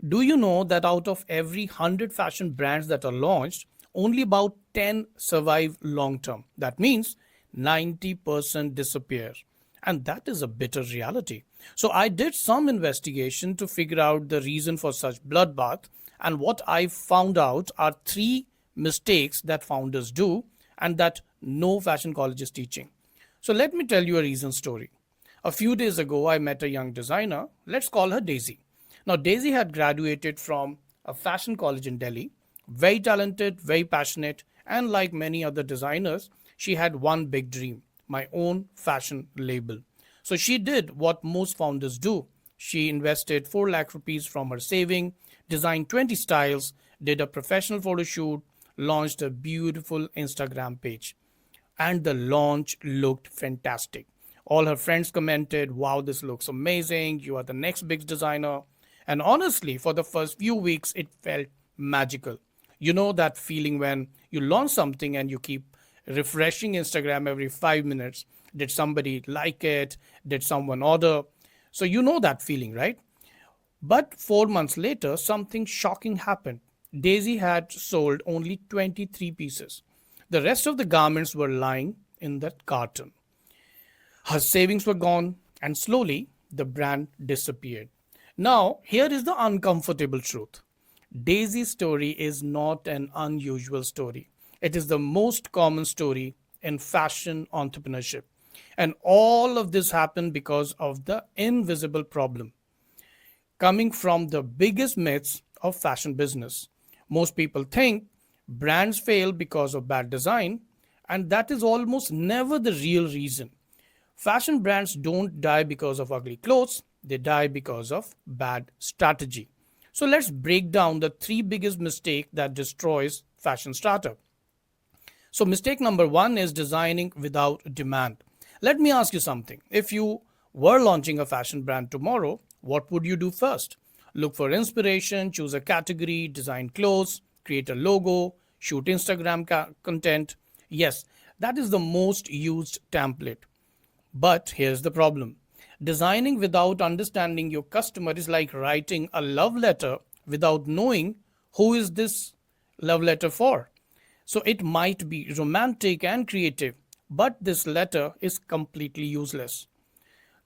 Do you know that out of every 100 fashion brands that are launched, only about 10 survive long term? That means 90% disappear. And that is a bitter reality. So I did some investigation to figure out the reason for such bloodbath. And what I found out are three mistakes that founders do and that no fashion college is teaching. So let me tell you a recent story. A few days ago, I met a young designer. Let's call her Daisy. Now, Daisy had graduated from a fashion college in Delhi, very talented, very passionate, and like many other designers, she had one big dream: my own fashion label. So she did what most founders do. She invested 4 lakh rupees from her saving, designed 20 styles, did a professional photo shoot, launched a beautiful Instagram page, and the launch looked fantastic. All her friends commented, "Wow, this looks amazing. You are the next big designer." And honestly, for the first few weeks, it felt magical. You know that feeling when you launch something and you keep refreshing Instagram every 5 minutes. Did somebody like it? Did someone order? So you know that feeling, right? But 4 months later, something shocking happened. Daisy had sold only 23 pieces. The rest of the garments were lying in that carton. Her savings were gone, and slowly the brand disappeared. Now, here is the uncomfortable truth: Daisy's story is not an unusual story. It is the most common story in fashion entrepreneurship. And all of this happened because of the invisible problem coming from the biggest myths of fashion business. Most people think brands fail because of bad design, and that is almost never the real reason. Fashion brands don't die because of ugly clothes, they die because of bad strategy. So let's break down the three biggest mistakes that destroys fashion startup. So mistake number 1 is designing without demand. Let me ask you something. If you were launching a fashion brand tomorrow, what would you do first? Look for inspiration, choose a category, design clothes, create a logo, shoot Instagram content. Yes, that is the most used template. But here's the problem: designing without understanding your customer is like writing a love letter without knowing who is this love letter for. So it might be romantic and creative, but this letter is completely useless.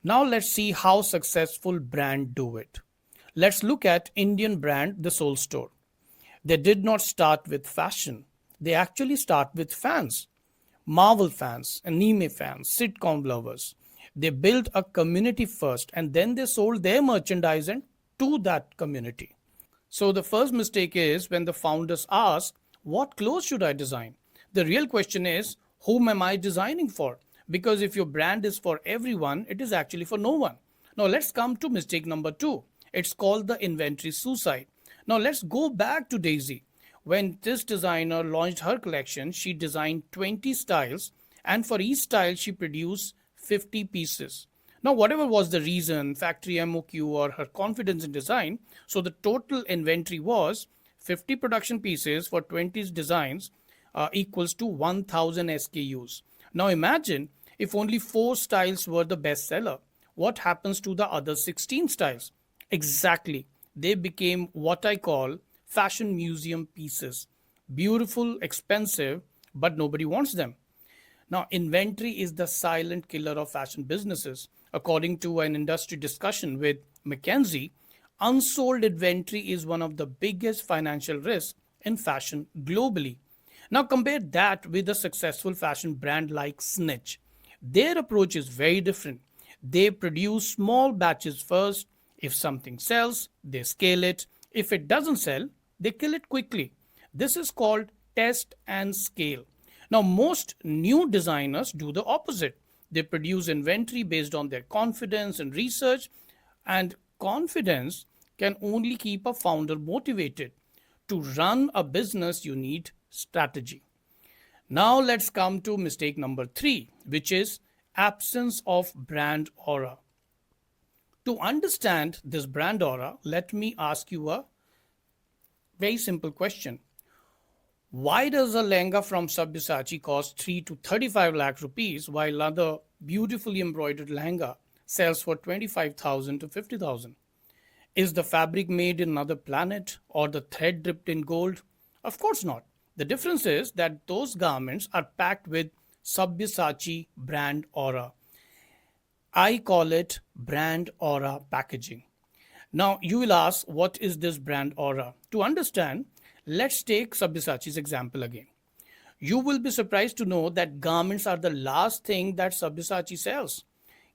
Now let's see how successful brands do it. Let's look at Indian brand The Soul Store. They did not start with fashion. They actually start with fans. Marvel fans, anime fans, sitcom lovers. They built a community first and then they sold their merchandise to that community. So the first mistake is when the founders ask, "What clothes should I design?" The real question is, whom am I designing for? Because if your brand is for everyone, it is actually for no one. Now let's come to mistake number 2. It's called the inventory suicide. Now let's go back to Daisy. When this designer launched her collection, she designed 20 styles, and for each style, she produced 50 pieces. Now, whatever was the reason, factory MOQ or her confidence in design, so the total inventory was 50 production pieces for 20 designs equals to 1000 SKUs. Now, imagine if only 4 styles were the best seller. What happens to the other 16 styles? Exactly. They became what I call fashion museum pieces. Beautiful, expensive, but nobody wants them. Now, inventory is the silent killer of fashion businesses. According to an industry discussion with McKinsey, unsold inventory is one of the biggest financial risks in fashion globally. Now, compare that with a successful fashion brand like Snitch. Their approach is very different. They produce small batches first. If something sells, they scale it. If it doesn't sell, they kill it quickly. This is called test and scale. Now, most new designers do the opposite. They produce inventory based on their confidence and research, and confidence can only keep a founder motivated. To run a business, you need strategy. Now, let's come to mistake number 3, which is absence of brand aura. To understand this brand aura, let me ask you a very simple question. Why does a lehenga from Sabyasachi cost 3 to 35 lakh rupees while other beautifully embroidered lehenga sells for 25,000 to 50,000? Is the fabric made in another planet or the thread dipped in gold? Of course not. The difference is that those garments are packed with Sabyasachi brand aura. I call it brand aura packaging. Now, you will ask, what is this brand aura? To understand, let's take Sabyasachi's example again. You will be surprised to know that garments are the last thing that Sabyasachi sells.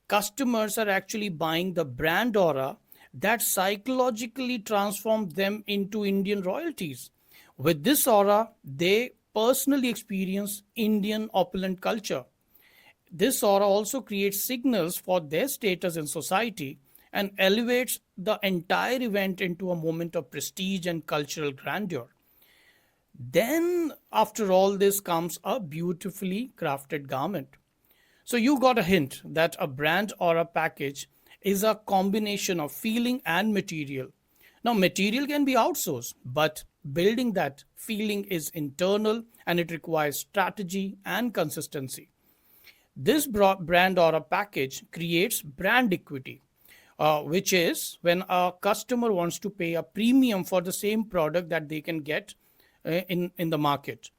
Customers are actually buying the brand aura that psychologically transformed them into Indian royalties. With this aura, they personally experience Indian opulent culture. This aura also creates signals for their status in society and elevates the entire event into a moment of prestige and cultural grandeur. Then, after all this, comes a beautifully crafted garment. So, you got a hint that a brand or a package is a combination of feeling and material. Now, material can be outsourced, but building that feeling is internal and it requires strategy and consistency. This brand or a package creates brand equity, which is when a customer wants to pay a premium for the same product that they can get in the market.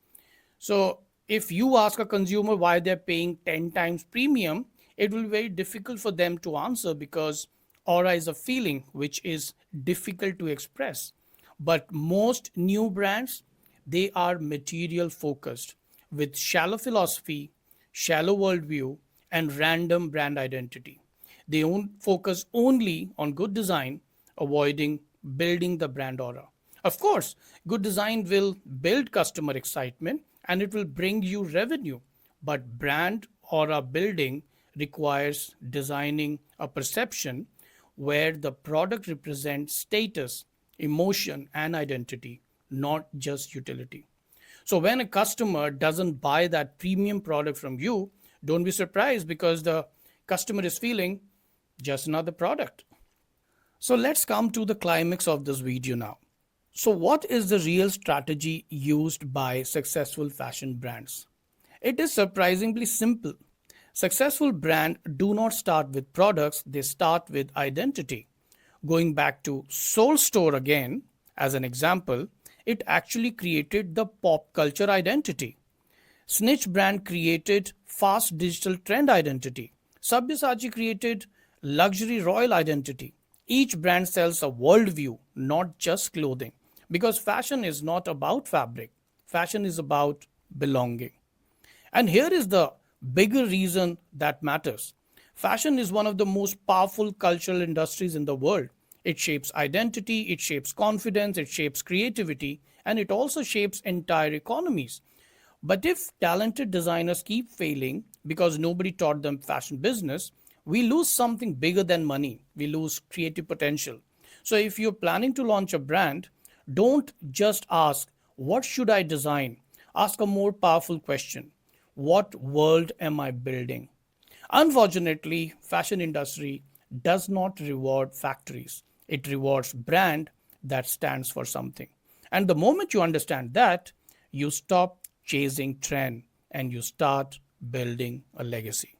So, if you ask a consumer why they're paying 10 times premium, it will be very difficult for them to answer because aura is a feeling which is difficult to express. But most new brands, they are material focused with shallow philosophy, shallow worldview, and random brand identity. They focus only on good design, avoiding building the brand aura. Of course, good design will build customer excitement and it will bring you revenue. But brand aura building requires designing a perception where the product represents status, emotion, and identity, not just utility. So when a customer doesn't buy that premium product from you, don't be surprised because the customer is feeling just another product. So let's come to the climax of this video now. So what is the real strategy used by successful fashion brands? It is surprisingly simple. Successful brands do not start with products, they start with identity. Going back to Soul Store again, as an example, it actually created the pop culture identity. Snitch brand created fast digital trend identity. Sabyasachi created luxury royal identity. Each brand sells a worldview, not just clothing. Because fashion is not about fabric, fashion is about belonging. And here is the bigger reason that matters. Fashion is one of the most powerful cultural industries in the world. It shapes identity, it shapes confidence, it shapes creativity, and it also shapes entire economies. But if talented designers keep failing because nobody taught them fashion business, we lose something bigger than money. We lose creative potential. So if you're planning to launch a brand, don't just ask, what should I design? Ask a more powerful question. What world am I building? Unfortunately, fashion industry does not reward factories. It rewards brand that stands for something. And the moment you understand that, you stop chasing trend and you start building a legacy.